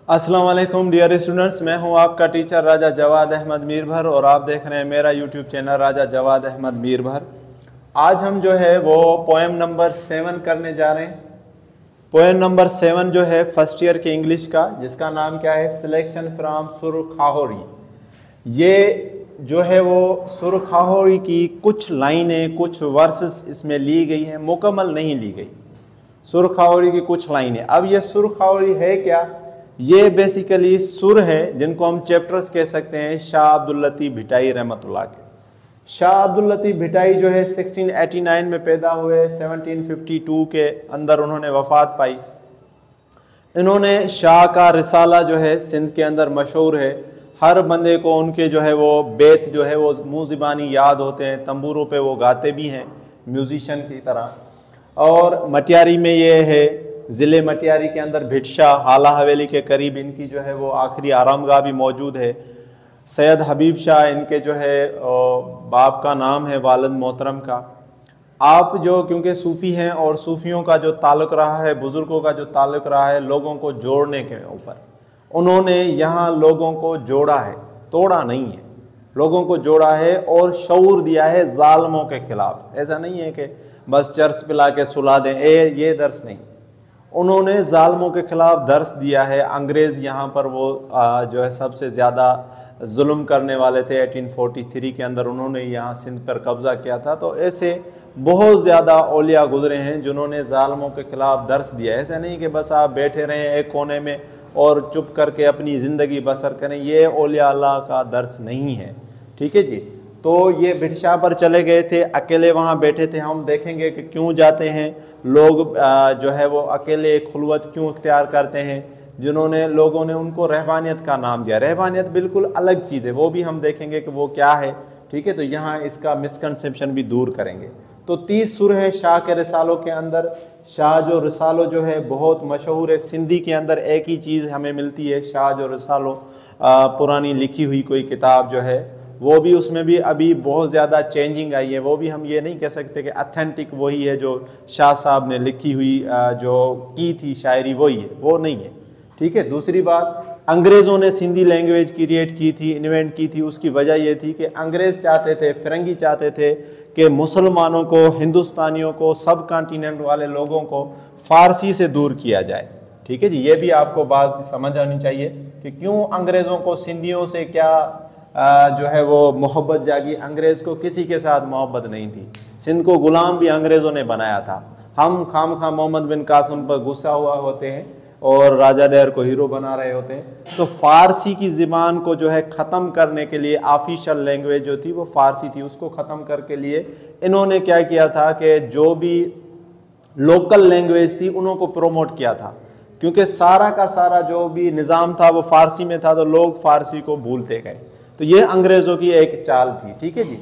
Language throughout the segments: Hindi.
अस्सलाम वालेकुम डियर स्टूडेंट्स, मैं हूं आपका टीचर राजा जवाद अहमद मीरभर और आप देख रहे हैं मेरा यूट्यूब चैनल राजा जवाद अहमद मीरभर। आज हम जो है वो पोएम नंबर 7 करने जा रहे हैं। पोएम नंबर 7 जो है फर्स्ट ईयर के इंग्लिश का, जिसका नाम क्या है, सिलेक्शन फ्रॉम सुरखाहोरी। ये जो है वो सुरखाहोरी की कुछ लाइनें, कुछ वर्सेस इसमें ली गई हैं, मुकम्मल नहीं ली गई। सुरखाहोरी की कुछ लाइनें। अब ये सुरखाहोरी है क्या? ये बेसिकली सुर है जिनको हम चैप्टर्स कह सकते हैं शाह अब्दुल लतीफ़ भिटाई रहमतुल्लाह के। शाह अब्दुल लतीफ़ भिटाई जो है 1689 में पैदा हुए, 1752 के अंदर उन्होंने वफ़ात पाई। इन्होंने शाह का रिसाला जो है सिंध के अंदर मशहूर है। हर बंदे को उनके जो है वो बेत जो है वो मुँह ज़बानी याद होते हैं। तंबूरों पे वो गाते भी हैं म्यूज़िशन की तरह। और मटियारी में ये है, ज़िले मटियारी के अंदर भिटशा हाला हवेली के करीब इनकी जो है वो आखिरी आरामगाह भी मौजूद है। सैयद हबीब शाह इनके जो है बाप का नाम है, वालिद मोहतरम का। आप जो क्योंकि सूफ़ी हैं और सूफ़ियों का जो ताल्लुक़ रहा है, बुज़ुर्गों का जो ताल्लुक़ रहा है लोगों को जोड़ने के ऊपर, उन्होंने यहाँ लोगों को जोड़ा है, तोड़ा नहीं है, लोगों को जोड़ा है और शऊर दिया है ज़ालिमों के ख़िलाफ़। ऐसा नहीं है कि बस चर्च पिला के सुला दें, ये दर्स नहीं। उन्होंने ज़ालिमों के ख़िलाफ़ दर्स दिया है। अंग्रेज़ यहाँ पर वो जो है सबसे ज़्यादा जुल्म करने वाले थे। 1843 के अंदर उन्होंने यहाँ सिंध पर कब्ज़ा किया था। तो ऐसे बहुत ज़्यादा औलिया गुज़रे हैं जिन्होंने ज़ालिमों के ख़िलाफ़ दर्स दिया। ऐसा नहीं कि बस आप बैठे रहें एक कोने में और चुप करके अपनी ज़िंदगी बसर करें, ये औलिया अल्लाह का दर्स नहीं है। ठीक है जी। तो ये भिटशा पर चले गए थे, अकेले वहाँ बैठे थे। हम देखेंगे कि क्यों जाते हैं लोग, जो है वो अकेले खुलवत क्यों इख्तियार करते हैं, जिन्होंने लोगों ने उनको रहबानियत का नाम दिया। रहबानियत बिल्कुल अलग चीज़ है, वो भी हम देखेंगे कि वो क्या है। ठीक है, तो यहाँ इसका मिसकंसेप्शन भी दूर करेंगे। तो 30 सुर है शाह के रिसालों के अंदर। शाह जो रिसालो जो है बहुत मशहूर है। सिंधी के अंदर एक ही चीज़ हमें मिलती है, शाह जो रिसालो पुरानी लिखी हुई कोई किताब जो है, वो भी उसमें भी अभी बहुत ज़्यादा चेंजिंग आई है। वो भी हम ये नहीं कह सकते कि अथेंटिक वही है जो शाह साहब ने लिखी हुई जो की थी शायरी वही है, वो नहीं है। ठीक है। दूसरी बात, अंग्रेज़ों ने सिंधी लैंग्वेज क्रिएट की थी, इन्वेंट की थी। उसकी वजह ये थी कि अंग्रेज़ चाहते थे, फिरंगी चाहते थे कि मुसलमानों को, हिंदुस्तानियों को, सब कॉन्टिनेंट वाले लोगों को फ़ारसी से दूर किया जाए। ठीक है जी। ये भी आपको बात समझ आनी चाहिए कि क्यों अंग्रेज़ों को सिंधियों से क्या जो है वो मोहब्बत जागी। अंग्रेज़ को किसी के साथ मोहब्बत नहीं थी। सिंध को ग़ुलाम भी अंग्रेज़ों ने बनाया था। हम खामखा मोहम्मद बिन कासिम पर गुस्सा हुआ होते हैं और राजा डेर को हीरो बना रहे होते हैं। तो फ़ारसी की ज़बान को जो है ख़त्म करने के लिए, ऑफिशियल लैंग्वेज जो थी वो फ़ारसी थी, उसको ख़त्म करके लिए इन्होंने क्या किया था कि जो भी लोकल लैंग्वेज थी उनको प्रोमोट किया था। क्योंकि सारा का सारा जो भी निज़ाम था वो फ़ारसी में था, तो लोग फ़ारसी को भूलते गए। तो ये अंग्रेज़ों की एक चाल थी। ठीक है जी।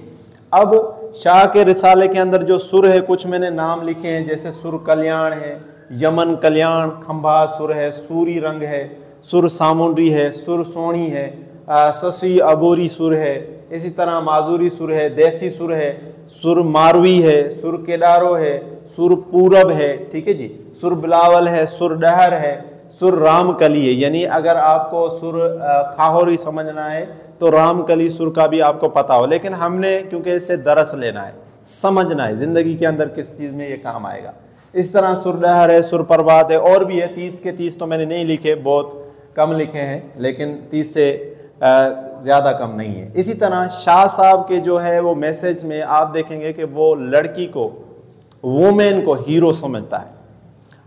अब शाह के रिसाले के अंदर जो सुर है, कुछ मैंने नाम लिखे हैं, जैसे सुर कल्याण है, यमन कल्याण, खंभा सुर है, सूरी रंग है, सुर सामुंड्री है, सुर सोनी है, ससी अबोरी सुर है, इसी तरह माजूरी सुर है, देसी सुर है, सुर मारवी है, सुर केदारो है, सुर पूरब है। ठीक है जी। सुर बिलावल है, सुर डहर है, सुर रामकली है। यानी अगर आपको सुर खाहोरी समझना है तो रामकली सुर का भी आपको पता हो, लेकिन हमने क्योंकि इससे दरस लेना है, समझना है ज़िंदगी के अंदर किस चीज़ में ये काम आएगा। इस तरह सुर डहर है, सुर प्रभात है, और भी है। 30 के 30 तो मैंने नहीं लिखे, बहुत कम लिखे हैं, लेकिन 30 से ज़्यादा कम नहीं है। इसी तरह शाह साहब के जो है वो मैसेज में आप देखेंगे कि वो लड़की को, वुमेन को हीरो समझता है।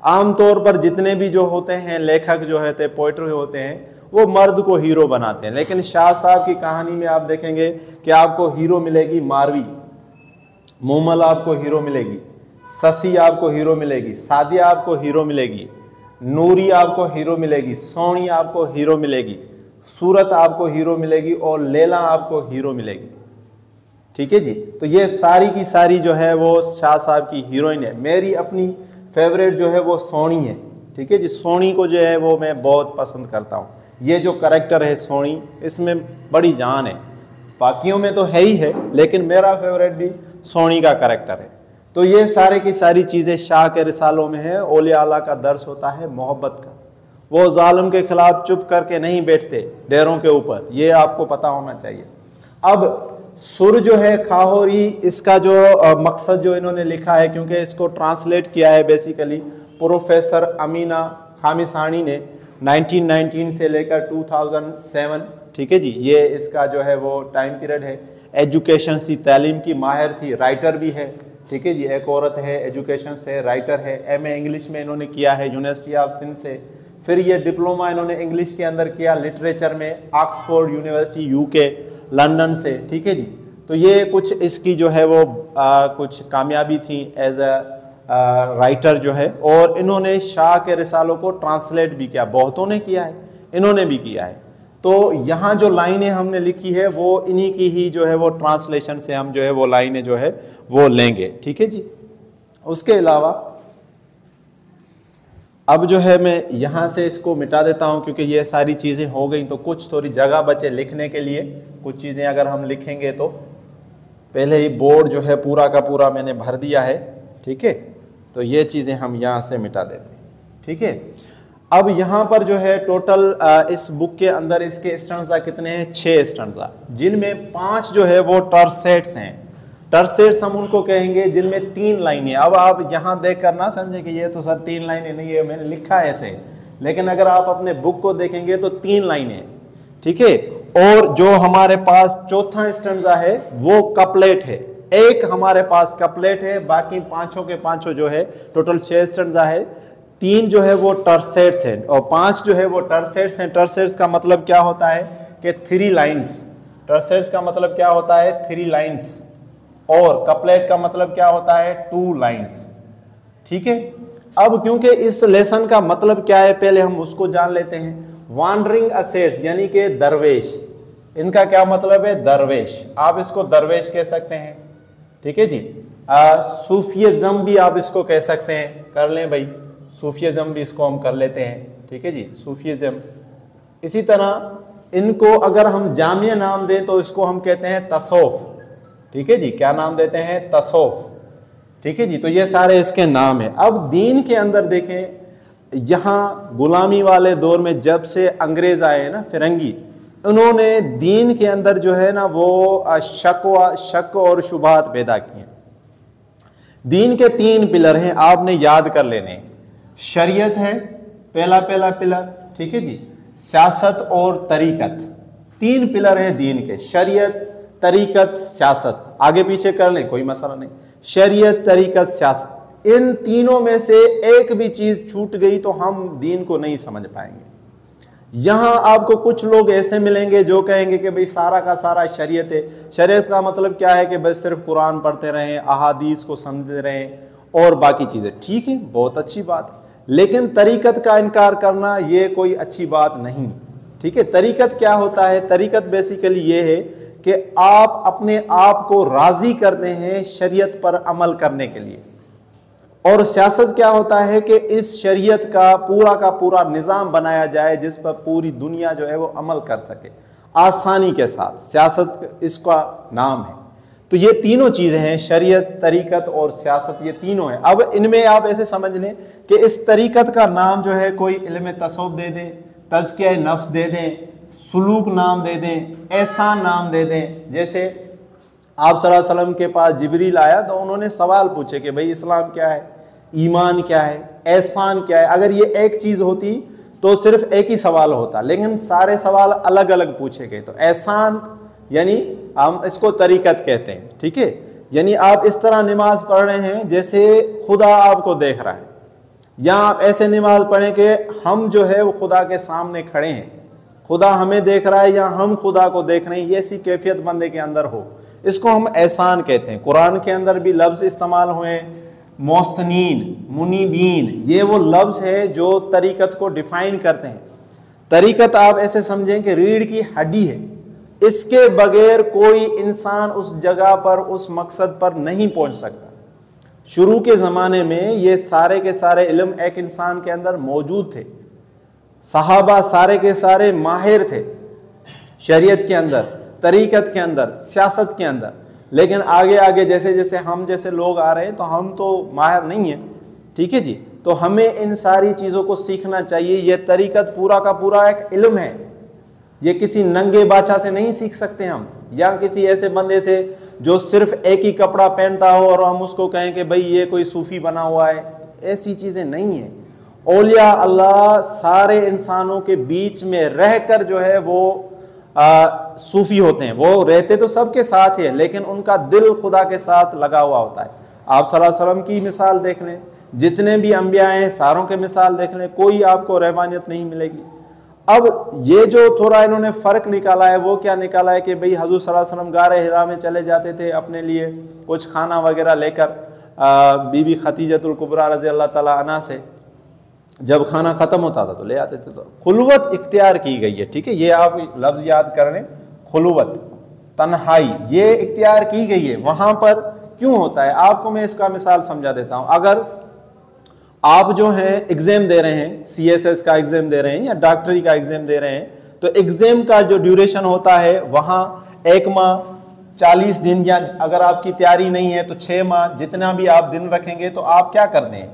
आमतौर पर जितने भी जो होते हैं लेखक जो होते, पोइटर होते हैं, वो मर्द को हीरो बनाते हैं। लेकिन शाह साहब की कहानी में आप देखेंगे कि आपको हीरो मिलेगी मारवी, मोमल आपको हीरो मिलेगी, ससी आपको हीरो मिलेगी, सादिया आपको हीरो मिलेगी, नूरी आपको हीरो मिलेगी, सोनी आपको हीरो मिलेगी, सूरत आपको हीरो मिलेगी और लैला आपको हीरो मिलेगी। ठीक है जी। तो ये सारी की सारी जो है वो शाह साहब की हीरोइन है। मेरी अपनी फेवरेट जो है वो सोनी है। ठीक है जी। सोनी को जो है वो मैं बहुत पसंद करता हूँ। ये जो करैक्टर है सोनी, इसमें बड़ी जान है। बाकियों में तो है ही है, लेकिन मेरा फेवरेट भी सोनी का करैक्टर है। तो ये सारे की सारी चीज़ें शाह के रिसालों में है। औलिया अल्लाह का दर्स होता है मोहब्बत का, वो जालिम के खिलाफ चुप करके नहीं बैठते डेरों के ऊपर, ये आपको पता होना चाहिए। अब सुर जो है खाहोरी, इसका जो मकसद जो इन्होंने लिखा है, क्योंकि इसको ट्रांसलेट किया है बेसिकली प्रोफेसर अमीना खामिसानी ने 1919 से लेकर 2007, ठीक है जी, ये इसका जो है वो टाइम पीरियड है। एजुकेशन सी तालीम की माहिर थी, राइटर भी है, ठीक है जी, एक औरत है, एजुकेशन से राइटर है, एमए इंग्लिश में इन्होंने किया है यूनिवर्सिटी ऑफ सिंध से। फिर ये डिप्लोमा इन्होंने इंग्लिश के अंदर किया लिटरेचर में ऑक्सफोर्ड यूनिवर्सिटी यूके लंदन से, ठीक है जी। तो ये कुछ इसकी जो है वो कुछ कामयाबी थी एज अ राइटर जो है, और इन्होंने शाह के रिसालों को ट्रांसलेट भी किया, बहुतों ने किया है, इन्होंने भी किया है। तो यहाँ जो लाइनें हमने लिखी है वो इन्हीं की ही जो है वो ट्रांसलेशन से हम जो है वो लाइनें जो है वो लेंगे, ठीक है जी। उसके अलावा अब जो है मैं यहाँ से इसको मिटा देता हूँ, क्योंकि ये सारी चीज़ें हो गई, तो कुछ थोड़ी जगह बचे लिखने के लिए। कुछ चीज़ें अगर हम लिखेंगे तो पहले ही बोर्ड जो है पूरा का पूरा मैंने भर दिया है, ठीक है, तो ये चीज़ें हम यहाँ से मिटा देते हैं, ठीक है। अब यहाँ पर जो है टोटल इस बुक के अंदर इसके स्टैंजा कितने हैं, 6 स्टैंजा, जिनमें 5 जो है वो टर्सेट्स हैं। टर्सेट्स हम उनको कहेंगे जिनमें 3 लाइनें। अब आप यहाँ देख कर ना समझे कि ये तो सर 3 लाइनें नहीं है, मैंने लिखा है ऐसे, लेकिन अगर आप अपने बुक को देखेंगे तो 3 लाइनें, ठीक है। और जो हमारे पास चौथा स्टैंजा है वो कपलेट है, एक हमारे पास कपलेट है, बाकी पांचों के पांचों जो है टोटल 6 स्टैंजा है, 3 जो है वो टर्सेट्स हैं और 5 जो है वो टर्सेट्स हैं। टर्सेट्स का मतलब क्या होता है कि 3 लाइन्स, टर्सेट्स का मतलब क्या होता है 3 लाइन्स, और कपलेट का मतलब क्या होता है 2 लाइन्स, ठीक है। अब क्योंकि इस लेसन का मतलब क्या है पहले हम उसको जान लेते हैं। वांडरिंग असेट्स यानी कि दरवेश, इनका क्या मतलब है दरवेश, आप इसको दरवेश कह सकते हैं, ठीक है जी। सूफियज्म भी आप इसको कह सकते हैं, कर लें भाई, सूफियज्म भी इसको हम कर लेते हैं, ठीक है जी, सूफियज्म। इसी तरह इनको अगर हम जामिया नाम दें तो इसको हम कहते हैं तसौफ, ठीक है जी, क्या नाम देते हैं तसौफ, ठीक है जी। तो ये सारे इसके नाम है। अब दीन के अंदर देखें, यहाँ गुलामी वाले दौर में जब से अंग्रेज आए ना फिरंगी, उन्होंने दीन के अंदर जो है ना वो शक और शुबहात पैदा किए। दीन के 3 पिलर हैं, आपने याद कर लेने हैं। शरीयत है पहला पिलर, ठीक है जी, सियासत और तरीकत, 3 पिलर हैं दीन के, शरीयत तरीकत सियासत, आगे पीछे कर लें कोई मसला नहीं। शरीयत तरीकत सियासत, इन तीनों में से एक भी चीज छूट गई तो हम दीन को नहीं समझ पाएंगे। यहां आपको कुछ लोग ऐसे मिलेंगे जो कहेंगे कि भाई सारा का सारा शरीयत है। शरीयत का मतलब क्या है कि बस सिर्फ कुरान पढ़ते रहें, अहादीस को समझते रहें और बाकी चीजें, ठीक है, बहुत अच्छी बात है, लेकिन तरीकत का इनकार करना ये कोई अच्छी बात नहीं, ठीक है। तरीकत क्या होता है, तरीकत बेसिकली ये है कि आप अपने आप को राजी करते हैं शरीयत पर अमल करने के लिए, और सियासत क्या होता है कि इस शरीयत का पूरा निज़ाम बनाया जाए जिस पर पूरी दुनिया जो है वो अमल कर सके आसानी के साथ, सियासत इसका नाम है। तो ये तीनों चीज़ें हैं, शरीयत तरीकत और सियासत, ये तीनों हैं। अब इनमें आप ऐसे समझ लें कि इस तरीकत का नाम जो है कोई इल्म तसव्वुफ दे दें, तज़किया नफ्स दे दें, सुलूक नाम दे दें, एहसान नाम दे दें। जैसे आप सल्लल्लाहु अलैहि वसल्लम के पास जिब्रील आया तो उन्होंने सवाल पूछे कि भाई इस्लाम क्या है, ईमान क्या है, एहसान क्या है। अगर ये एक चीज़ होती तो सिर्फ एक ही सवाल होता, लेकिन सारे सवाल अलग अलग पूछे गए। तो एहसान यानी हम इसको तरीकत कहते हैं, ठीक है। यानी आप इस तरह नमाज पढ़ रहे हैं जैसे खुदा आपको देख रहा है, या आप ऐसे नमाज पढ़ें कि हम जो है वो खुदा के सामने खड़े हैं, खुदा हमें देख रहा है या हम खुदा को देख रहे हैं, ये ऐसी कैफियत बंदे के अंदर हो, इसको हम एहसान कहते हैं। कुरान के अंदर भी लफ्ज़ इस्तेमाल हुए मोहसिनीन, मुनीबीन, ये वो लफ्ज़ है जो तरीकत को डिफाइन करते हैं। तरीकत आप ऐसे समझें कि रीढ़ की हड्डी है, इसके बगैर कोई इंसान उस जगह पर, उस मकसद पर नहीं पहुंच सकता। शुरू के ज़माने में ये सारे के सारे इल्म एक इंसान के अंदर मौजूद थे, सहाबा सारे के सारे माहिर थे शरीयत के अंदर, तरीकत के अंदर, सियासत के अंदर। लेकिन आगे आगे जैसे जैसे हम जैसे लोग आ रहे हैं तो हम तो माहिर नहीं हैं, ठीक है जी। तो हमें इन सारी चीज़ों को सीखना चाहिए। यह तरीक़त पूरा का पूरा एक इल्म है, ये किसी नंगे बादशाह से नहीं सीख सकते हम, या किसी ऐसे बंदे से जो सिर्फ एक ही कपड़ा पहनता हो और हम उसको कहें कि भाई ये कोई सूफी बना हुआ है। ऐसी चीज़ें नहीं है। औलिया अल्लाह सारे इंसानों के बीच में रहकर जो है वो सूफी होते हैं। वो रहते तो सबके साथ ही है, लेकिन उनका दिल खुदा के साथ लगा हुआ होता है। आप सल्लल्लाहु अलैहि वसल्लम की मिसाल देख लें, जितने भी अंबिया हैं सारों के मिसाल देख लें, कोई आपको रहबानियत नहीं मिलेगी। अब ये जो थोड़ा इन्होंने फ़र्क निकाला है, वो क्या निकाला है कि भाई हज़रत सल्लल्लाहु अलैहि वसल्लम गारे हिरा में चले जाते थे अपने लिए कुछ खाना वगैरह लेकर, बीबी खतीजतुल कुबरा रज़ी अल्लाह ताला अन्हा से जब खाना ख़त्म होता था तो ले आते थे। तो खुलवत इख्तियार की गई है, ठीक है, ये आप लफ्ज़ याद कर लें, खुलवत, तन्हाई, ये इख्तियार की गई है। वहाँ पर क्यों होता है, आपको मैं इसका मिसाल समझा देता हूँ। अगर आप जो हैं एग्ज़ाम दे रहे हैं, CSS का एग्ज़ाम दे रहे हैं या डॉक्टरी का एग्ज़ाम दे रहे हैं, तो एग्ज़ाम का जो ड्यूरेशन होता है वहाँ 1 माह 40 दिन, या अगर आपकी तैयारी नहीं है तो 6 माह, जितना भी आप दिन रखेंगे, तो आप क्या करते हैं,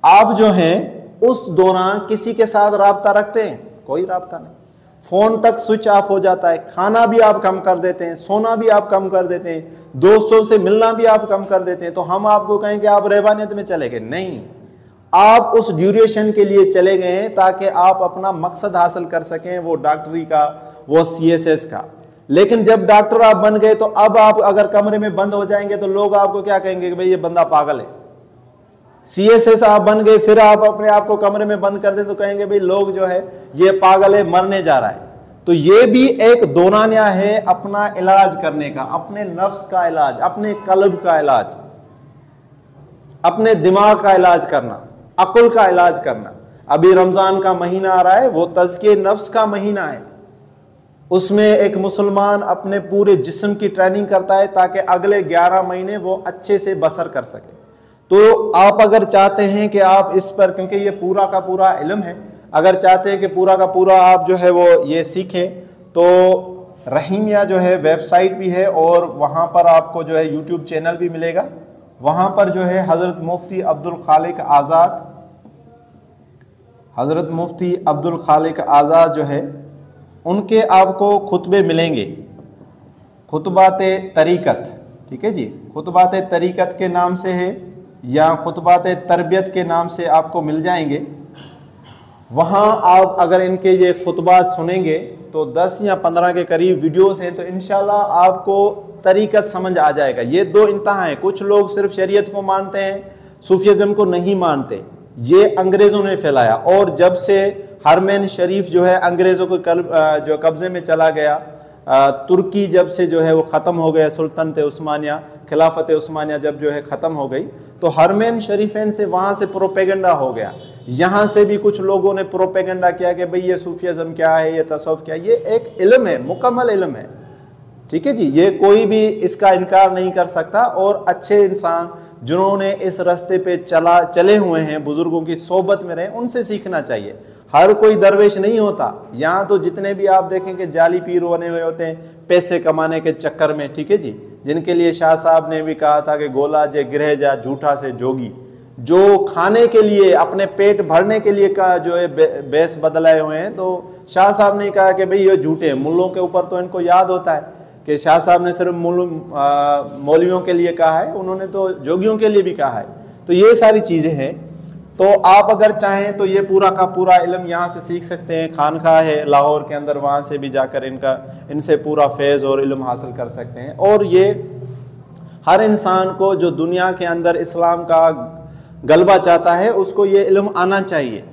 आप जो हैं उस दौरान किसी के साथ राब्ता रखते हैं? कोई राब्ता नहीं। फ़ोन तक स्विच ऑफ हो जाता है, खाना भी आप कम कर देते हैं, सोना भी आप कम कर देते हैं, दोस्तों से मिलना भी आप कम कर देते हैं। तो हम आपको कहें कि आप रहबानियत में चले गए? नहीं, आप उस ड्यूरेशन के लिए चले गए हैं ताकि आप अपना मकसद हासिल कर सकें, वो डॉक्टरी का, वो CSS का। लेकिन जब डॉक्टर आप बन गए तो अब आप अगर कमरे में बंद हो जाएंगे तो लोग आपको क्या कहेंगे कि भाई ये बंदा पागल है। CSS आप बन गए, फिर आप अपने आप को कमरे में बंद कर दे तो कहेंगे भाई लोग जो है ये पागल है, मरने जा रहा है। तो ये भी एक दोनानिया है अपना इलाज करने का, अपने नफ्स का इलाज, अपने कल्ब का इलाज, अपने दिमाग का इलाज करना, अकुल का इलाज करना। अभी रमजान का महीना आ रहा है, वो तज़किए नफ्स का महीना है। उसमें एक मुसलमान अपने पूरे जिस्म की ट्रेनिंग करता है ताकि अगले 11 महीने वो अच्छे से बसर कर सके। तो आप अगर चाहते हैं कि आप इस पर, क्योंकि ये पूरा का पूरा इल्म है, अगर चाहते हैं कि पूरा का पूरा आप जो है वो ये सीखें, तो रहीमिया जो है वेबसाइट भी है और वहाँ पर आपको जो है यूट्यूब चैनल भी मिलेगा। वहाँ पर जो है हज़रत मुफ्ती अब्दुल खालिक आज़ाद, हज़रत मुफ्ती अब्दुल खालिक आज़ाद जो है उनके आपको खुतबे मिलेंगे, खुतबात तरीक़त, ठीक है जी, खुतबात तरीक़त के नाम से है या खुतबात तरबियत के नाम से आपको मिल जाएंगे। वहाँ आप अगर इनके ये खुतबात सुनेंगे तो 10 या 15 के करीब वीडियोस हैं, तो इंशाल्लाह आपको तरीक़त समझ आ जाएगा। ये 2 इंतहा हैं, कुछ लोग सिर्फ शरीयत को मानते हैं, सूफिज़म को नहीं मानते। ये अंग्रेज़ों ने फैलाया, और जब से हरमैन शरीफ जो है अंग्रेज़ों के जो कब्ज़े में चला गया, तुर्की जब से जो है वो ख़त्म हो गया, सुल्तनत उस्मानिया, खिलाफत उस्मानिया जब जो है ख़त्म हो गई, तो हरमैन शरीफैन से वहाँ से प्रोपेगेंडा हो गया। यहाँ से भी कुछ लोगों ने प्रोपेगेंडा किया कि भाई ये सूफिज़म क्या है, ये तसव्वुफ़ क्या है। ये एक इल्म है, मुकम्मल इल्म है, ठीक है जी, ये कोई भी इसका इनकार नहीं कर सकता। और अच्छे इंसान जिन्होंने इस रास्ते पे चले हुए हैं, बुजुर्गों की सोबत में रहे, उनसे सीखना चाहिए। हर कोई दरवेश नहीं होता। यहाँ तो जितने भी आप देखेंगे जाली पीर बने हुए होते हैं पैसे कमाने के चक्कर में, ठीक है जी, जिनके लिए शाह साहब ने भी कहा था कि गोला जे गिरह जा झूठा से जोगी, जो खाने के लिए, अपने पेट भरने के लिए का जो है बेस बदलाए हुए हैं। तो शाह साहब ने कहा कि भाई ये झूठे हैं। मुल्लों के ऊपर तो इनको याद होता है कि शाह साहब ने सिर्फ मौलवियों के लिए कहा है, उन्होंने तो जोगियों के लिए भी कहा है। तो ये सारी चीज़ें हैं। तो आप अगर चाहें तो ये पूरा का पूरा इल्म यहाँ से सीख सकते हैं। खानखा है लाहौर के अंदर, वहाँ से भी जाकर इनसे पूरा फैज़ और इल्म हासिल कर सकते हैं। और ये हर इंसान को जो दुनिया के अंदर इस्लाम का गलबा चाहता है, उसको ये इल्म आना चाहिए।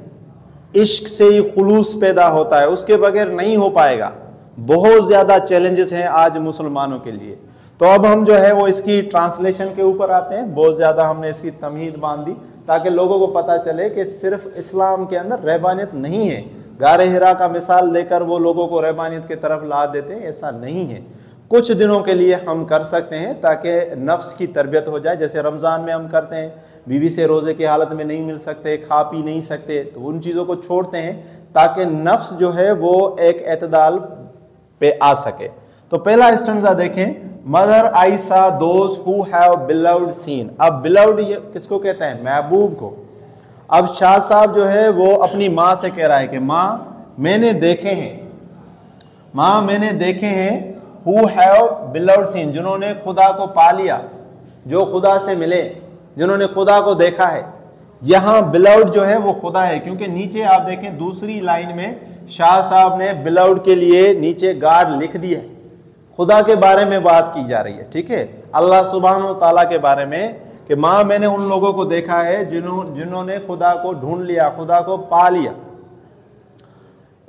इश्क से ही खुलूस पैदा होता है, उसके बगैर नहीं हो पाएगा। बहुत ज़्यादा चैलेंजेस हैं आज मुसलमानों के लिए। तो अब हम जो है वो इसकी ट्रांसलेशन के ऊपर आते हैं। बहुत ज़्यादा हमने इसकी तमहीद बांध दी ताकि लोगों को पता चले कि सिर्फ इस्लाम के अंदर रहबानियत नहीं है। गारे हिरा का मिसाल लेकर वो लोगों को रहबानियत की तरफ ला देते हैं, ऐसा नहीं है। कुछ दिनों के लिए हम कर सकते हैं ताकि नफ्स की तरबियत हो जाए। जैसे रमज़ान में हम करते हैं, बीवी से रोज़े की हालत में नहीं मिल सकते, खा पी नहीं सकते, तो उन चीज़ों को छोड़ते हैं ताकि नफ्स जो है वो एक एतदाल पे आ सके। तो पहला स्टैंज़ा देखें, mother I saw those who have beloved seen. अब बिलव्ड ये किसको कहते हैं? महबूब को। अब शाह साहब जो है वो अपनी माँ से कह रहा है कि माँ मैंने देखे हैं हु हैव बिलव्ड सीन, जिन्होंने खुदा को पा लिया, जो खुदा से मिले, जिन्होंने खुदा को देखा है। यहाँ बिलव्ड जो है वो खुदा है, क्योंकि नीचे आप देखें दूसरी लाइन में शाह साहब ने बिलव्ड के लिए नीचे गॉड लिख दिया है। खुदा के बारे में बात की जा रही है, ठीक है, अल्लाह सुब्हान व तआला के बारे में, कि माँ मैंने उन लोगों को देखा है जिन्होंने खुदा को ढूंढ लिया, खुदा को पा लिया।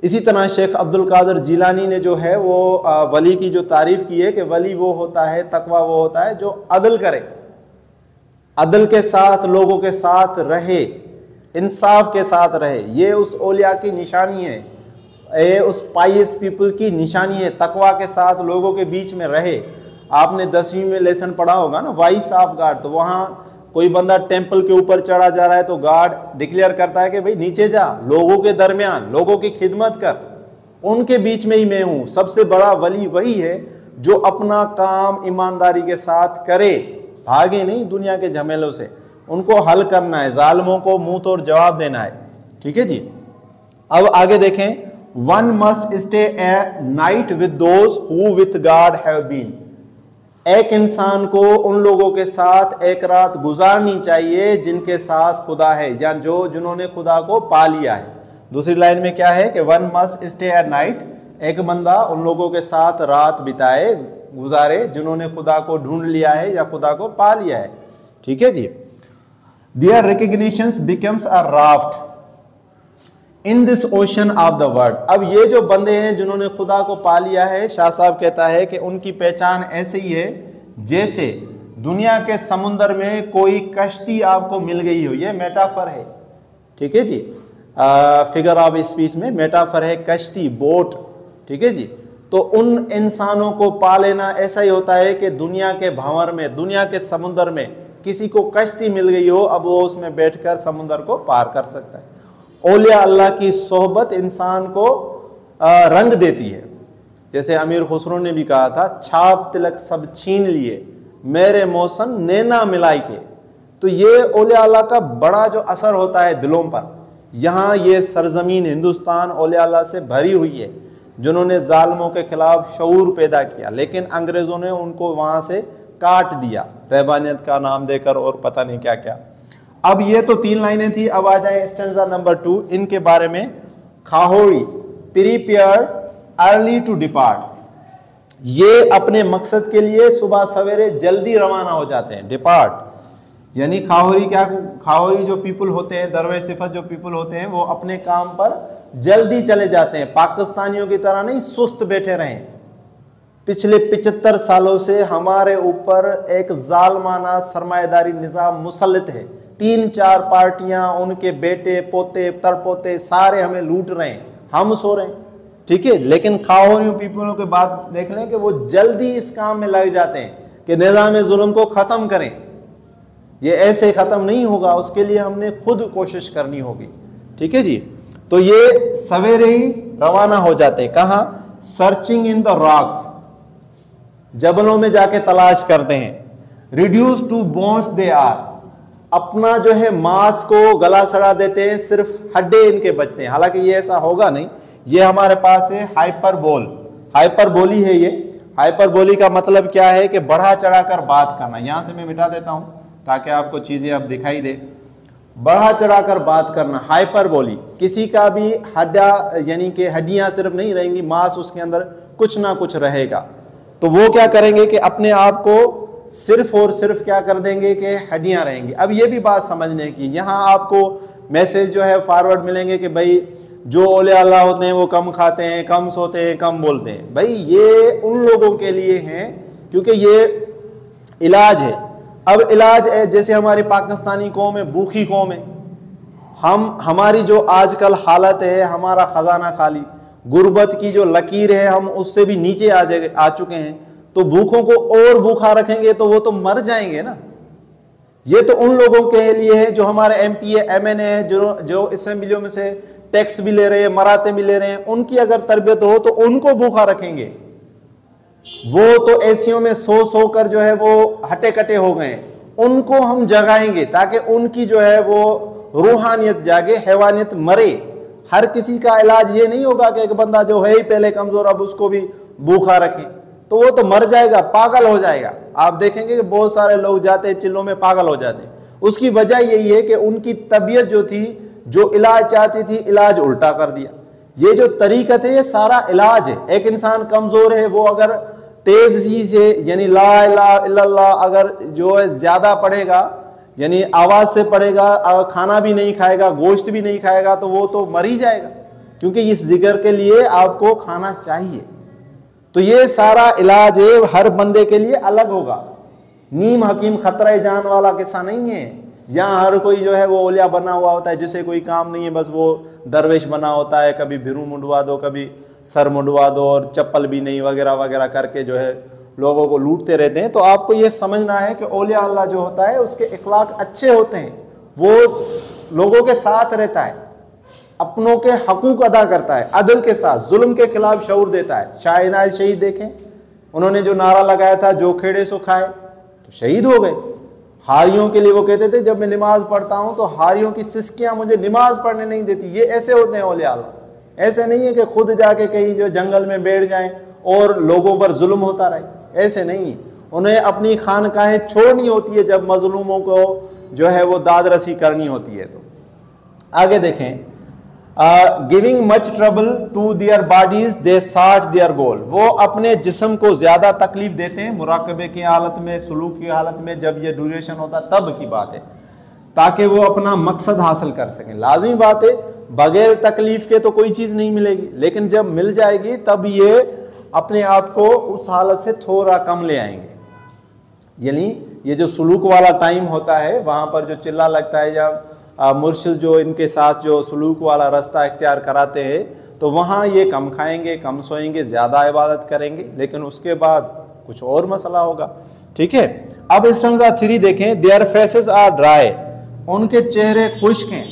इसी तरह शेख अब्दुल कादिर जिलानी ने जो है वो वली की जो तारीफ की है कि वली वो होता है, तकवा वो होता है जो अदल करे, अदल के साथ लोगों के साथ रहे, इंसाफ के साथ रहे। ये उस औलिया की निशानी है, ये उस पाइस पीपल की निशानी है, तकवा के साथ लोगों के बीच में रहे। आपने 10वीं में लेसन पढ़ा होगा ना, वॉइस ऑफ गॉड। तो वहाँ कोई बंदा टेंपल के ऊपर चढ़ा जा रहा है तो गॉड डिक्लेयर करता है कि भाई नीचे जा, लोगों के दरमियान लोगों की खिदमत कर, उनके बीच में ही मैं हूँ। सबसे बड़ा वली वही है जो अपना काम ईमानदारी के साथ करे, भागे नहीं दुनिया के झमेलों से, उनको हल करना है, जालिमों को मुंह तोड़ जवाब देना है। ठीक है जी। अब आगे देखें, one must stay a night with those who with God have been. एक इंसान को उन लोगों के साथ एक रात गुजारनी चाहिए जिनके साथ खुदा है, या जिन्होंने खुदा को पा लिया है। दूसरी लाइन में क्या है कि one must stay a night, एक बंदा उन लोगों के साथ रात बिताए, गुजारे जिन्होंने खुदा को ढूंढ लिया है या खुदा को पा लिया है। ठीक है जी। Their recognitions becomes a raft in this ocean of the world. अब ये जो बंदे हैं जिन्होंने खुदा को पा लिया है, शाह साहब कहता है कि उनकी पहचान ऐसे ही है जैसे दुनिया के समुद्र में कोई कश्ती आपको मिल गई हो। ये मेटाफर है, ठीक है जी, फिगर ऑफ स्पीच में मेटाफर है, कश्ती, बोट। ठीक है जी। तो उन इंसानों को पा लेना ऐसा ही होता है कि दुनिया के भंवर में, दुनिया के समुद्र में किसी को कश्ती मिल गई हो, अब वो उसमें बैठकर समुद्र को पार कर सकता है। औलिया अल्लाह की सोहबत इंसान को रंग देती है। जैसे अमीर खुसरो ने भी कहा था, छाप तिलक सब छीन लिए, मेरे मौसम नैना मिलाई के। तो ये औलिया अल्लाह का बड़ा जो असर होता है दिलों पर। यहाँ ये सरजमीन हिंदुस्तान औलिया अल्लाह से भरी हुई है, जिन्होंने जालिमों के खिलाफ शऊर पैदा किया, लेकिन अंग्रेजों ने उनको वहां से काट दिया, रहबानियत का नाम देकर और पता नहीं क्या क्या। अब ये तो 3 लाइनें थी। अब आ जाए स्टैंजा नंबर 2, इनके बारे में। खाहोरी प्रिपेयर अर्ली टू डिपार्ट। ये अपने मकसद के लिए सुबह सवेरे जल्दी रवाना हो जाते हैं। डिपार्ट यानी खाहोरी क्या, खाहोरी जो पीपल होते हैं, दरवेश सिफत जो पीपल होते हैं, वो अपने काम पर जल्दी चले जाते हैं। पाकिस्तानियों की तरह नहीं सुस्त बैठे रहें। पिछले 75 सालों से हमारे ऊपर एक जालमाना सरमाएदारी निजाम मुसल्लत है। 3-4 पार्टियां, उनके बेटे पोते तरपोते सारे हमें लूट रहे हैं, हम सो रहे हैं। ठीक है, लेकिन खाहोरियों पीपलों के बात देख लें कि वो जल्दी इस काम में लग जाते हैं कि निज़ाम जुल्म को खत्म करें। ये ऐसे खत्म नहीं होगा, उसके लिए हमने खुद कोशिश करनी होगी। ठीक है जी। तो ये सवेरे ही रवाना हो जाते हैं। कहाँ? सर्चिंग इन द रॉक्स, जबलों में जाके तलाश करते हैं। Reduce to bones they are, अपना जो है मांस को गला सड़ा देते हैं, सिर्फ हड्डे इनके बचते हैं। हालांकि ये ऐसा होगा नहीं। ये हमारे पास है हाइपरबोल, हाइपरबोली है ये। हाइपरबोली का मतलब क्या है कि बढ़ा चढ़ाकर बात करना। यहां से मैं मिटा देता हूं ताकि आपको चीजें अब दिखाई दे। बढ़ा चढ़ाकर बात करना, हाइपरबोली। किसी का भी हड्डा यानी कि हड्डियां सिर्फ नहीं रहेंगी, मांस उसके अंदर कुछ ना कुछ रहेगा। तो वो क्या करेंगे कि अपने आप को सिर्फ और सिर्फ क्या कर देंगे कि हड्डियां रहेंगी। अब ये भी बात समझने की, यहाँ आपको मैसेज जो है फॉरवर्ड मिलेंगे कि भाई जो औलिया अल्लाह होते हैं वो कम खाते हैं, कम सोते हैं, कम बोलते हैं। भाई ये उन लोगों के लिए हैं क्योंकि ये इलाज है। अब इलाज है, जैसे हमारी पाकिस्तानी कौम है, भूखी कौम है। हमारी जो आजकल हालत है, हमारा खजाना खाली, गुर्बत की जो लकीर है हम उससे भी नीचे आ चुके हैं। तो भूखों को और भूखा रखेंगे तो वो तो मर जाएंगे ना। ये तो उन लोगों के लिए है जो हमारे MP है, MNA है, जो असेंबलियों में से टैक्स भी ले रहे हैं, मराते भी ले रहे हैं। उनकी अगर तरबियत हो तो उनको भूखा रखेंगे। वो तो एसियों में सो कर जो है वो हटे कटे हो गए, उनको हम जगाएंगे ताकि उनकी जो है वो रूहानियत जागे, हैवानियत मरे। हर किसी का इलाज ये नहीं होगा कि एक बंदा जो है ही पहले कमजोर अब उसको भी भूखा रखे, तो वो तो मर जाएगा, पागल हो जाएगा। आप देखेंगे कि बहुत सारे लोग जाते हैं चिल्लों में, पागल हो जाते हैं। उसकी वजह यही है कि उनकी तबीयत जो थी, जो इलाज चाहती थी, इलाज उल्टा कर दिया। ये जो तरीकत है ये सारा इलाज है। एक इंसान कमजोर है, वो अगर तेजी से यानी ला इलाहा इल्लल्लाह अगर जो है ज्यादा पढ़ेगा, यानी आवाज से पढ़ेगा, खाना भी नहीं खाएगा, गोश्त भी नहीं खाएगा, तो वो तो मर ही जाएगा, क्योंकि इस जिक्र के लिए आपको खाना चाहिए। तो ये सारा इलाज है, हर बंदे के लिए अलग होगा। नीम हकीम खतरा जान वाला किस्सा नहीं है। यहाँ हर कोई जो है वो ओलिया बना हुआ होता है, जिसे कोई काम नहीं है, बस वो दरवेश बना होता है, कभी भिरू मुंडवा दो, कभी सर मुंडवा दो, और चप्पल भी नहीं वगैरह वगैरह करके जो है लोगों को लूटते रहते हैं। तो आपको ये समझना है कि औलिया अल्लाह जो होता है उसके इखलाक अच्छे होते हैं, वो लोगों के साथ रहता है, अपनों के हकूक अदा करता है, अदल के साथ, जुल्म के खिलाफ शऊर देता है। शाह इनायत शहीद देखें, उन्होंने जो नारा लगाया था, जो खेड़े सो खाए, तो शहीद हो गए। हारियों के लिए वो कहते थे, जब मैं नमाज पढ़ता हूं तो हारियों की सिस्कियां मुझे नमाज पढ़ने नहीं देती। ये ऐसे होते हैं औलिया अल्लाह। ऐसे नहीं है कि खुद जाके कहीं जो जंगल में बैठ जाएं और लोगों पर जुल्म होता रहे, ऐसे नहीं। उन्हें अपनी खानकाहें छोड़नी होती है जब मजलूमों को जो है वो दाद रसी करनी होती है। तो आगे देखें, giving much trouble to their bodies they sought their गोल। वो अपने जिस्म को ज्यादा तकलीफ देते हैं मुराकबे की हालत में, सुलूक की हालत में, जब ये ड्यूरेशन होता तब की बात है, ताकि वो अपना मकसद हासिल कर सकें। लाजमी बात है, बगैर तकलीफ के तो कोई चीज नहीं मिलेगी, लेकिन जब मिल जाएगी तब ये अपने आप को उस हालत से थोड़ा कम ले आएंगे। यानी ये जो सुलूक वाला टाइम होता है, वहां पर जो चिल्ला लगता है या मुर्शिद जो इनके साथ जो सुलूक वाला रास्ता इख्तियार कराते हैं, तो वहाँ ये कम खाएंगे, कम सोएंगे, ज़्यादा इबादत करेंगे, लेकिन उसके बाद कुछ और मसला होगा। ठीक है, अब स्टैंजा 3 देखें, देयर फेसेस आर ड्राई, उनके चेहरे खुश्क हैं।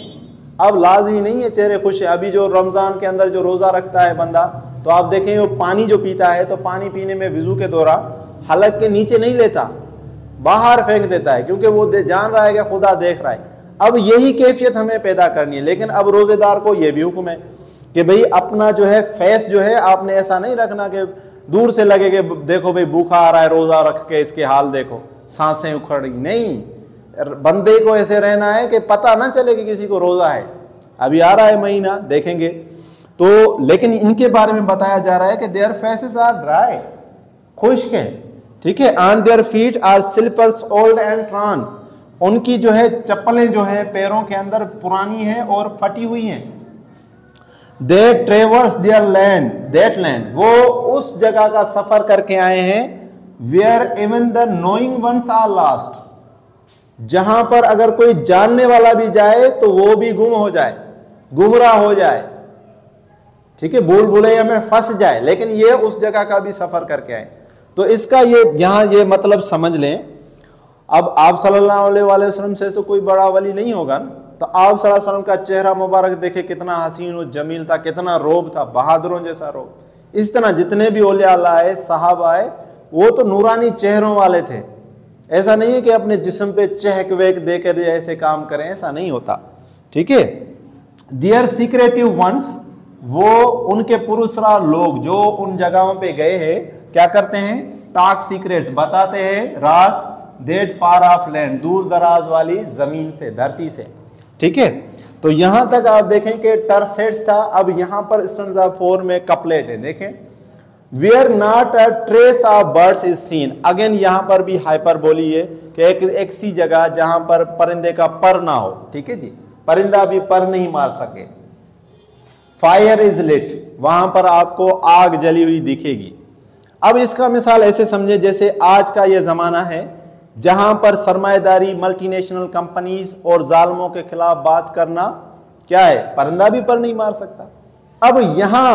अब लाजमी नहीं है चेहरे खुश है। अभी जो रमज़ान के अंदर जो रोज़ा रखता है बंदा, तो आप देखें वो पानी जो पीता है, तो पानी पीने में वज़ू के दौरान हलक के नीचे नहीं लेता, बाहर फेंक देता है, क्योंकि वो जान रहा है कि खुदा देख रहा है। अब यही कैफियत हमें पैदा करनी है। लेकिन अब रोजेदार को यह भी हुक्म है कि भाई अपना जो है फेस जो है आपने ऐसा नहीं रखना कि दूर से लगे कि देखो भाई भूखा आ रहा है, रोजा रख के इसके हाल देखो, सांसें उखड़ रही। नहीं, बंदे को ऐसे रहना है कि पता ना चले कि किसी को रोजा है। अभी आ रहा है महीना, देखेंगे तो, लेकिन इनके बारे में बताया जा रहा है कि देयर फेसेस आर ड्राई, खुश्क है। ठीक है, and their feet are slippers old and torn, उनकी जो है चप्पलें जो है पैरों के अंदर पुरानी हैं और फटी हुई हैं। They traverse their land that land, वो उस जगह का सफर करके आए हैं where even the knowing ones are lost, जहां पर अगर कोई जानने वाला भी जाए तो वो भी गुम हो जाए, गुमराह हो जाए। ठीक है, भूल भुलैया में फंस जाए, लेकिन ये उस जगह का भी सफर करके आए। तो इसका ये यहां ये मतलब समझ लें। अब आप सल्लल्लाहु अलैहि वसल्लम से तो कोई बड़ा वली नहीं होगा ना, तो आप सल्लल्लाहु अलैहि वसल्लम का चेहरा मुबारक देखे, कितना हसीन और जमील था, कितना रोब था, बहादुरों जैसा रोब। इस तरह जितने भी औलिया अल्लाह आए, साहब आए, वो तो नूरानी चेहरों वाले थे। ऐसा नहीं है कि अपने जिस्म पे चहक वेक दे के ऐसे काम करें, ऐसा नहीं होता। ठीक है, देयर सीक्रेटिव वंस, वो उनके पुरुषरा लोग जो उन जगहों पे गए हैं क्या करते हैं, टॉक सीक्रेट्स, बताते हैं राज, दैट फार ऑफ लैंड, दूर दराज वाली जमीन से, धरती से। ठीक है, तो यहां तक आप देखें कि टरसेट्स था। अब यहां पर स्टैंजा 4 में कपलेट है, देखें, where not a trace of birds is seen. Again यहां पर भी हाइपर बोली है कि एक सी जगह जहां पर परिंदे का पर ना हो। ठीक है जी, परिंदा भी पर नहीं मार सके। फायर इज लिट, वहां पर आपको आग जली हुई दिखेगी। अब इसका मिसाल ऐसे समझे जैसे आज का यह जमाना है जहां पर सरमाएदारी, मल्टीनेशनल कंपनीज और जालमों के खिलाफ बात करना क्या है, परिंदा भी पर नहीं मार सकता। अब यहां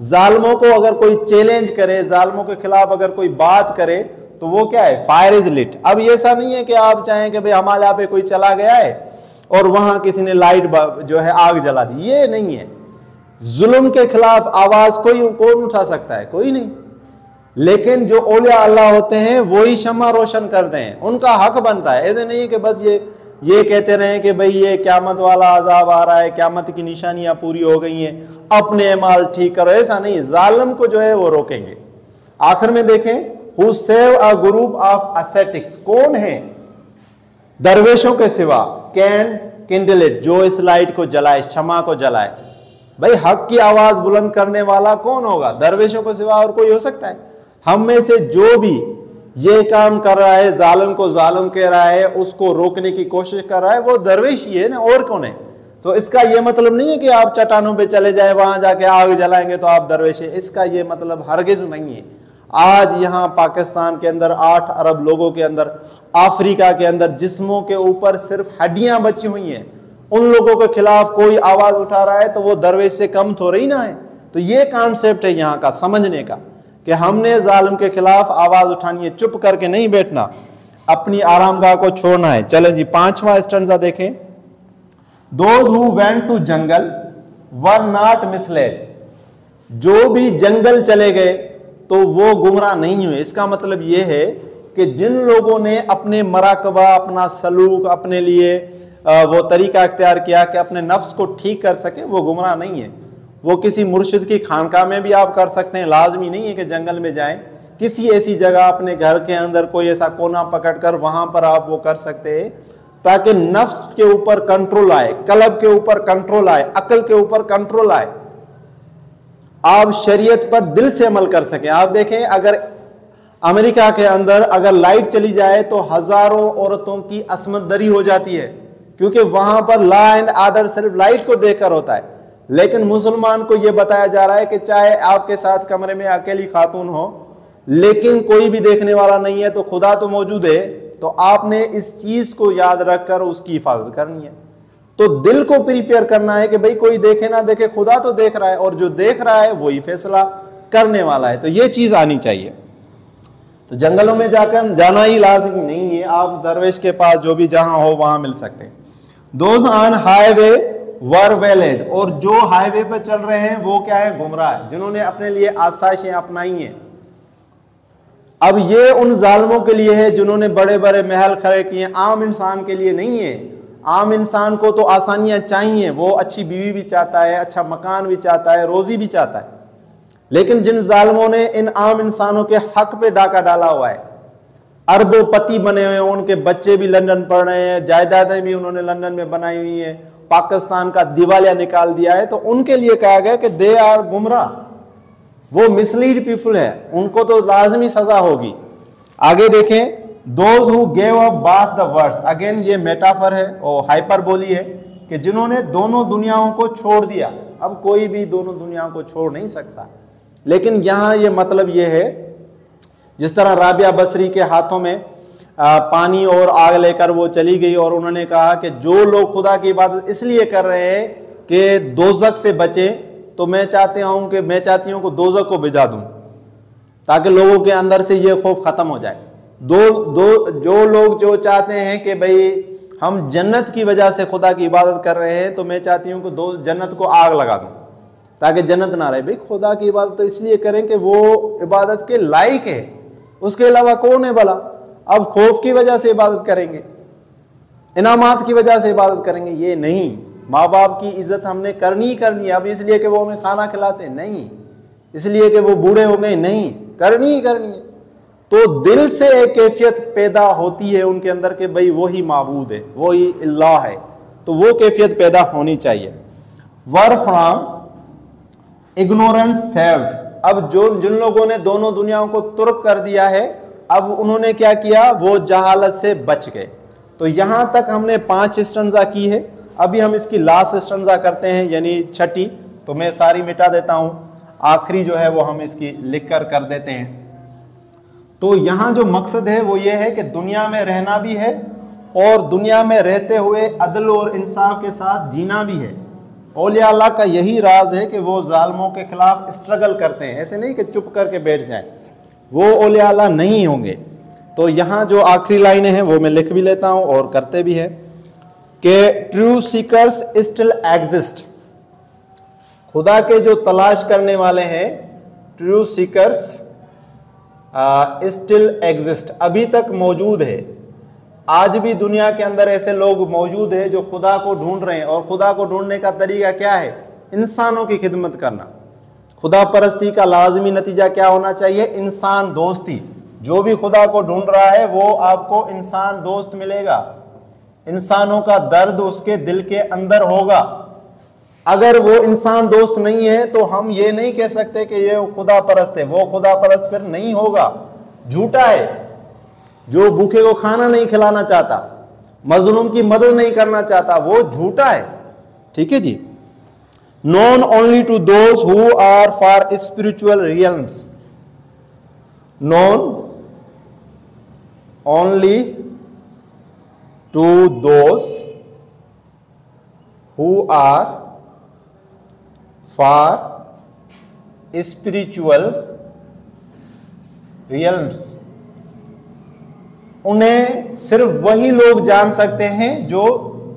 जालमों को अगर कोई चैलेंज करे, जालमों के खिलाफ अगर कोई बात करे, तो वो क्या है, फायर इज लिट। अब ऐसा नहीं है कि आप चाहें कि भाई हमारे यहाँ पे कोई चला गया है और वहां किसी ने लाइट जो है आग जला दी, ये नहीं है। जुल्म के खिलाफ आवाज कौन उठा सकता है, कोई नहीं। लेकिन जो औलिया अल्लाह होते हैं वो ही शम्मा रोशन करते हैं, उनका हक बनता है। ऐसे नहीं है कि बस ये कहते रहे कि भाई ये क़यामत वाला अजाब आ रहा है, क़यामत की निशानियां पूरी हो गई हैं, अपने अमाल ठीक करो, ऐसा नहीं, जालिम को जो है वो रोकेंगे। आखिर में देखें, who save a group of ascetics, कौन है दरवेशों के सिवा, कैन किंडल इट, जो इस लाइट को जलाए, शमा को जलाए। भाई हक की आवाज बुलंद करने वाला कौन होगा? दरवेशों के सिवा और कोई हो सकता है? हम में से जो भी ये काम कर रहा है, जालिम को जालिम कह रहा है, उसको रोकने की कोशिश कर रहा है, वो दरवेश ही है ना, और कौन है? तो इसका ये मतलब नहीं है कि आप चट्टानों पे चले जाए, वहां जाके आग जलाएंगे तो आप दरवेश है, इसका ये मतलब हरगिज नहीं है। आज यहाँ पाकिस्तान के अंदर 8 अरब लोगों के अंदर, अफ्रीका के अंदर जिस्मों के ऊपर सिर्फ हड्डियां बची हुई हैं, उन लोगों के खिलाफ कोई आवाज उठा रहा है तो वो दरवेश से कम थोड़ी ना है। तो ये कॉन्सेप्ट है यहाँ का समझने का कि हमने जालिम के खिलाफ आवाज उठानी है, चुप करके नहीं बैठना, अपनी आरामगाह को छोड़ना है। चलो जी, 5वां स्टैंजा देखें। Those who went to jungle were not misled, जो भी जंगल चले गए तो वो गुमराह नहीं हुए। इसका मतलब ये है कि जिन लोगों ने अपने मराकबा, अपना सलूक, अपने लिए वो तरीका अख्तियार किया कि अपने नफ्स को ठीक कर सके, वो गुमराह नहीं है। वो किसी मुर्शिद की खानकाह में भी आप कर सकते हैं, लाजमी नहीं है कि जंगल में जाएं, किसी ऐसी जगह अपने घर के अंदर कोई ऐसा कोना पकड़कर वहां पर आप वो कर सकते हैं, ताकि नफ्स के ऊपर कंट्रोल आए, कल्ब के ऊपर कंट्रोल आए, अकल के ऊपर कंट्रोल आए, आप शरीयत पर दिल से अमल कर सकें। आप देखें, अगर अमेरिका के अंदर अगर लाइट चली जाए तो हजारों औरतों की असमत दरी हो जाती है, क्योंकि वहां पर लॉ एंड ऑर्डर सिर्फ लाइट को देखकर होता है। लेकिन मुसलमान को यह बताया जा रहा है कि चाहे आपके साथ कमरे में अकेली खातून हो, लेकिन कोई भी देखने वाला नहीं है, तो खुदा तो मौजूद है, तो आपने इस चीज को याद रखकर उसकी हिफाजत करनी है। तो दिल को प्रिपेयर करना है कि भाई कोई देखे ना देखे, खुदा तो देख रहा है, और जो देख रहा है वही फैसला करने वाला है। तो ये चीज आनी चाहिए। तो जंगलों में जाकर जाना ही लाजिम नहीं है, आप दरवेश के पास जो भी जहां हो वहां मिल सकते हैं। Those on highway were valid, और जो हाईवे पर चल रहे हैं वो क्या है? गुमराह है, जिन्होंने अपने लिए आसाइशें अपनाई हैं। अब ये उन जालिमों के लिए है जिन्होंने बड़े बड़े महल खड़े किए, आम इंसान के लिए नहीं है। आम इंसान को तो आसानियां चाहिए, वो अच्छी बीवी भी चाहता है, अच्छा मकान भी चाहता है, रोजी भी चाहता है। लेकिन जिन जालिमों ने इन आम इंसानों के हक पे डाका डाला हुआ है, अरबोपति बने हुए हैं, उनके बच्चे भी लंदन पढ़ रहे हैं, जायदादें भी उन्होंने लंदन में बनाई हुई है, पाकिस्तान का दिवालिया निकाल दिया है, तो उनके लिए कहा गया कि दे आर गुमराह, वो मिसलीड पीपल है, उनको तो लाजमी सजा होगी। आगे देखें, those who gave up bath the words, again ये मेटाफर है और हाइपरबोली है कि जिन्होंने दोनों दुनियाओं को छोड़ दिया। अब कोई भी दोनों दुनियाओं को छोड़ नहीं सकता, लेकिन यहां ये मतलब ये है, जिस तरह राबिया बसरी के हाथों में पानी और आग लेकर वो चली गई और उन्होंने कहा कि जो लोग खुदा की इबादत इसलिए कर रहे हैं कि दोजक से बचे, तो मैं चाहती हूं कि दोजक को भिजा दूं, ताकि लोगों के अंदर से ये खौफ खत्म हो जाए। जो लोग जो चाहते हैं कि भाई हम जन्नत की वजह से खुदा की इबादत कर रहे हैं, तो मैं चाहती हूं कि जन्नत को आग लगा दूं ताकि जन्नत ना रहे। भाई खुदा की इबादत तो इसलिए करें कि वो इबादत के लायक है, उसके अलावा कौन है भला? अब खौफ की वजह से इबादत करेंगे, इनामात की वजह से इबादत करेंगे, ये नहीं। माँ बाप की इज्जत हमने करनी ही करनी है। अब इसलिए कि वो हमें खाना खिलाते नहीं, इसलिए कि वो बूढ़े हो गए नहीं, करनी ही करनी है। तो दिल से एक कैफियत पैदा होती है उनके अंदर कि भाई वही माबूद है, वही अल्लाह है, तो वो कैफियत पैदा होनी चाहिए। वर फ्रॉम इग्नोरेंस सेव्ड, अब जिन लोगों ने दोनों दुनियाओं को तुर्क कर दिया है, अब उन्होंने क्या किया? वो जहालत से बच गए। तो यहां तक हमने 5 स्टंजा की है। अभी हम इसकी लास्ट स्टंजा करते हैं, यानी छठी। तो मैं सारी मिटा देता हूं, आखिरी जो है वो हम इसकी लिख कर देते हैं। तो यहां जो मकसद है वो ये है कि दुनिया में रहना भी है और दुनिया में रहते हुए अदल और इंसाफ के साथ जीना भी है। औलिया अल्लाह का यही राज है कि वो जालिमों के खिलाफ स्ट्रगल करते हैं, ऐसे नहीं कि चुप करके बैठ जाएं, वो औलिया अल्लाह नहीं होंगे। तो यहाँ जो आखिरी लाइनें हैं वो मैं लिख भी लेता हूँ और करते भी है कि ट्रू सीकर्स स्टिल एग्जिस्ट, खुदा के जो तलाश करने वाले हैं, ट्रू सीकर्स स्टिल एग्जिस्ट, अभी तक मौजूद है। आज भी दुनिया के अंदर ऐसे लोग मौजूद हैं जो खुदा को ढूंढ रहे हैं, और खुदा को ढूंढने का तरीका क्या है? इंसानों की खिदमत करना। खुदा परस्ती का लाजमी नतीजा क्या होना चाहिए? इंसान दोस्ती। जो भी खुदा को ढूंढ रहा है वो आपको इंसान दोस्त मिलेगा, इंसानों का दर्द उसके दिल के अंदर होगा। अगर वो इंसान दोस्त नहीं है तो हम ये नहीं कह सकते कि ये खुदा परस्त है। वो खुदा परस्त फिर नहीं होगा, झूठा है। जो भूखे को खाना नहीं खिलाना चाहता, मजलूम की मदद नहीं करना चाहता, वो झूठा है। ठीक है जी। Known only to those who are for spiritual realms, known only to those who are for spiritual realms. उन्हें सिर्फ वही लोग जान सकते हैं जो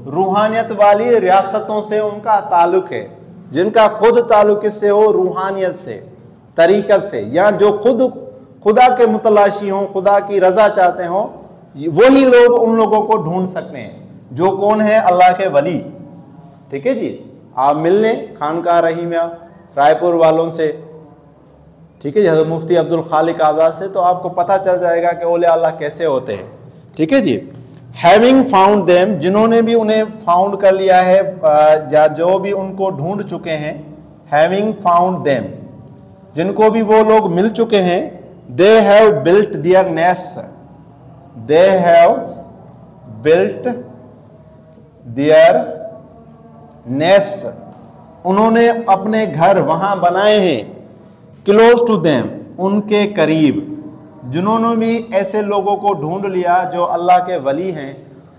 रूहानियत वाली रियासतों से उनका ताल्लुक है, जिनका खुद ताल्लुक इससे हो, रूहानियत से, तरीकत से, या जो खुद खुदा के मुतलाशी हों, खुदा की रजा चाहते हों, वही लोग उन लोगों को ढूंढ सकते हैं। जो कौन है? अल्लाह के वली। ठीक है जी। आप मिल लें खानकाह रहीमिया रायपुर वालों से, ठीक है जी, हज़रत मुफ्ती अब्दुल खालिक आज़ाद से, तो आपको पता चल जाएगा कि औलिया अल्लाह कैसे होते हैं। ठीक है जी। हैविंग फाउंड देम, जिन्होंने भी उन्हें फाउंड कर लिया है, या जो भी उनको ढूंढ चुके हैं, हैविंग फाउंड देम, जिनको भी वो लोग मिल चुके हैं, they have built there nest, they have built there nest, उन्होंने अपने घर वहां बनाए हैं, क्लोज टू देम, उनके करीब। जिन्होंने भी ऐसे लोगों को ढूंढ लिया जो अल्लाह के वली हैं,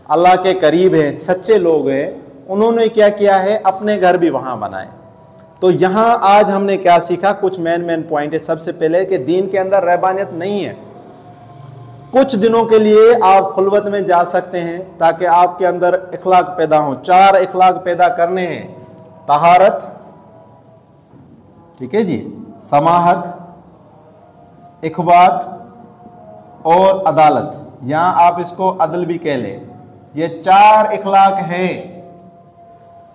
अल्लाह के करीब हैं, सच्चे लोग हैं, उन्होंने क्या किया है? अपने घर भी वहां बनाए। तो यहां आज हमने क्या सीखा? कुछ मेन पॉइंट है। सबसे पहले कि दीन के अंदर रहबानियत नहीं है। कुछ दिनों के लिए आप खुलवत में जा सकते हैं ताकि आपके अंदर इखलाक पैदा हो। 4 इखलाक पैदा करने हैं: तहारत, ठीक है जी, समाहत, इखबात और अदालत, या आप इसको अदल भी कह लें। ये 4 इखलाक हैं।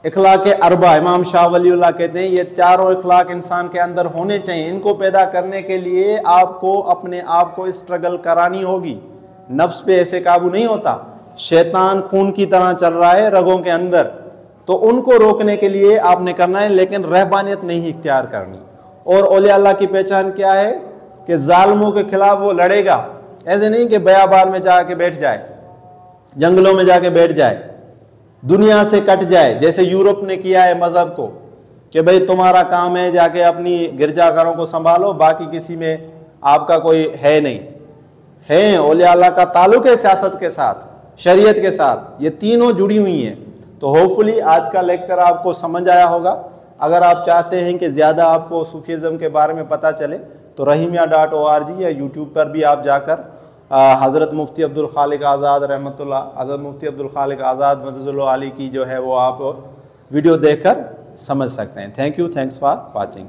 इखलाक अरबा इमाम शाह वलीउल्लाह कहते हैं ये चारों इखलाक इंसान के अंदर होने चाहिए। इनको पैदा करने के लिए आपको अपने आप को स्ट्रगल करानी होगी। नफ्स पे ऐसे काबू नहीं होता। शैतान खून की तरह चल रहा है रगों के अंदर, तो उनको रोकने के लिए आपने करना है, लेकिन रहबानियत नहीं इख्तियार करनी। और औलिया अल्लाह की पहचान क्या है? कि जालिमों के खिलाफ वो लड़ेगा। ऐसे नहीं कि बयाबान में जाके बैठ जाए, जंगलों में जाके बैठ जाए, दुनिया से कट जाए, जैसे यूरोप ने किया है मजहब को, कि भाई तुम्हारा काम है जाके अपनी गिरजाघरों को संभालो, बाकी किसी में आपका कोई है नहीं। है औलिया अल्लाह का ताल्लुक है सियासत के साथ, शरीयत के साथ, ये तीनों जुड़ी हुई हैं। तो होपफुली आज का लेक्चर आपको समझ आया होगा। अगर आप चाहते हैं कि ज़्यादा आपको सूफीज़म के बारे में पता चले तो rahimya.org या यूट्यूब पर भी आप जाकर हज़रत मुफ्ती अब्दुल खालिक आज़ाद रहमतुल्लाह, हज़रत मुफ्ती अब्दुल खालिक आज़ाद मज़ज़ुल्लाह आली की जो है वो आप वीडियो देखकर समझ सकते हैं। Thank you, thanks for watching.